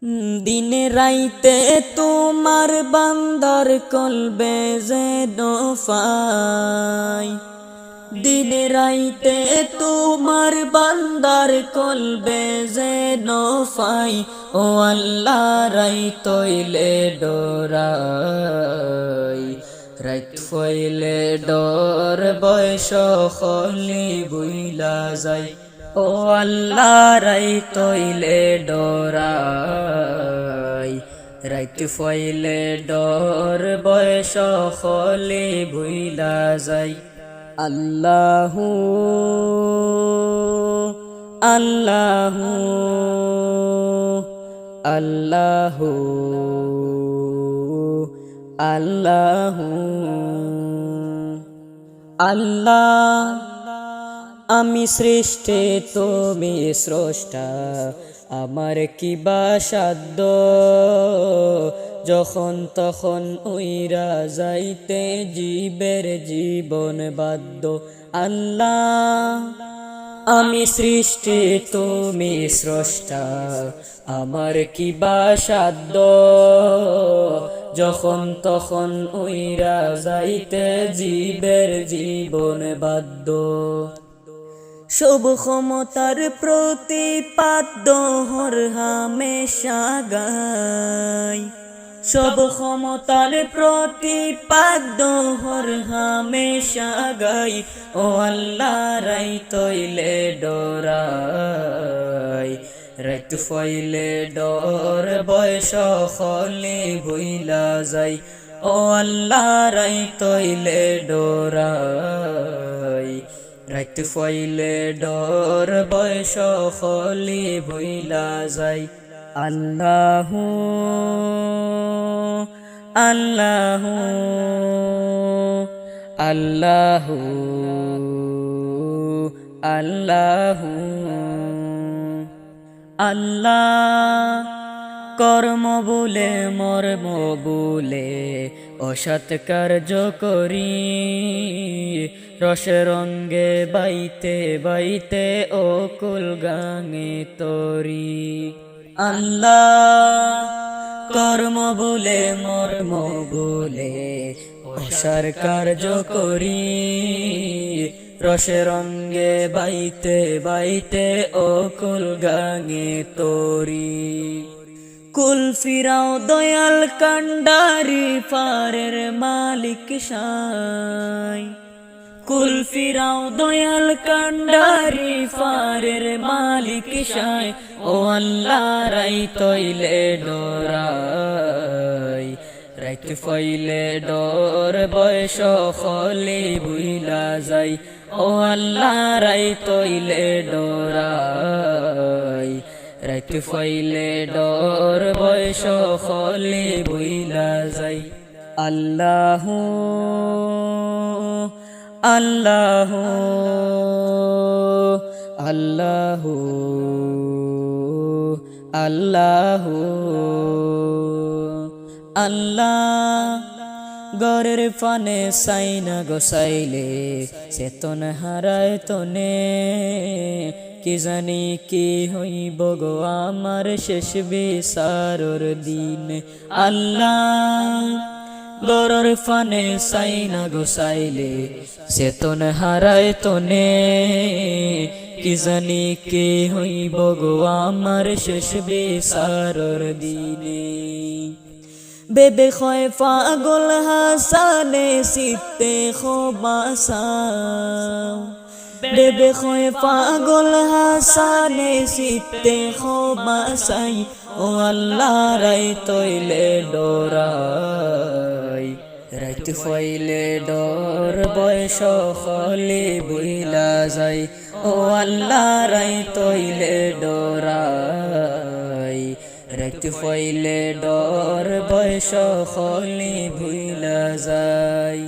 দিনে রাইতে তোমার বান্দার কলবে যে দফাই, দিনে রাইতে তোমার বান্দার কলবে যে নফাই। ও আল্লাহ রাইতইলে ডরাই, রাইত ফইলে ডর বয়স খলি বুইলা যায়। ও আল্লাহ রাইতইলে ডরাই, রাইত ফইলে ডর বয়স খলি বুইলা যায়। আল্লাহু আল্লাহু আল্লাহু আল্লাহু আল্লাহ, আমি সৃষ্টি তুমি স্রষ্টা, আমার কি বা সাধ্য যখন তখন উইরা যাইতে জীবের জীবন বাধ্য। আল্লাহ, আমি সৃষ্টি তুমি স্রষ্টা, আমার কি বা সাধ্য যখন তখন উইরা যাইতে জীবের জীবন বাধ্য। সব ক্ষমতার প্রতিপাদ্য হর হামেশা গাই, সব ক্ষমতার প্রতিপাদ্য হর হামেশা গাই। ও আল্লাহ রাইতইলে ডরাই, রাইত ফইলে ডর বয়স খলি ভুইলা যাই। ও আল্লাহ রাইতইলে ডরাই, রাইত ফইলে ডর বয়স খলি ভুইলা যাই। আল্লাহু আল্লাহু আল্লাহু আল্লাহু আল্লাহ, কর্ম বলে মর্ম বলে অসৎ কার্য করি, রসে রঙ্গে বাইতে বাইতে অকুল গাঙে তরি। আল্লাহ, কর্ম বলে মর্ম বলে অসার কার্য করি, রসে রঙ্গে বাইতে বাইতে অকুল গাঙে তরি। কুল ফিরাও দয়াল কান্ডারি পারের মালিক সাই, কুল ফিরাও দয়াল কান্ডারি পারের মালিক সাই। ও আল্লাহ রাইতইলে ডরাই, রাইত ফইলে ডর বয়স খলি বুইলা যাই। ও আল্লাহ রাইতইলে ডরাই, রাইত ফইলে ডর বয়স খলি বুইলা যাই। আল্লাহু আল্লাহু আল্লাহু আল্লাহু আল্লাহ, গরের পানে সাইনা গোসাইলে চেতন হারায় তনে, কি জানি কি হইব গো আমার শেষ বিচারর দিন। আল্লাহ, গরের পানে সাইনা গোসাইলে চেতন হারায় তনে, কি জানি কি হইব গো আমার শেষ বিচারর দিনে। বেবে খয় পাগল হাসানে সিতে খোবাসাও, বেবে খয় পাগল হাসানে সিতে খোবাসাই। ও আল্লাহ রাইতইলে ডরাই, রাইত ফইলে ডর বয়স খলি বুইলা যাই। ও আল্লাহ রাইতইলে ডরাই, রাইত ফইলে ডর বয়স খলি ভুইলা যায়।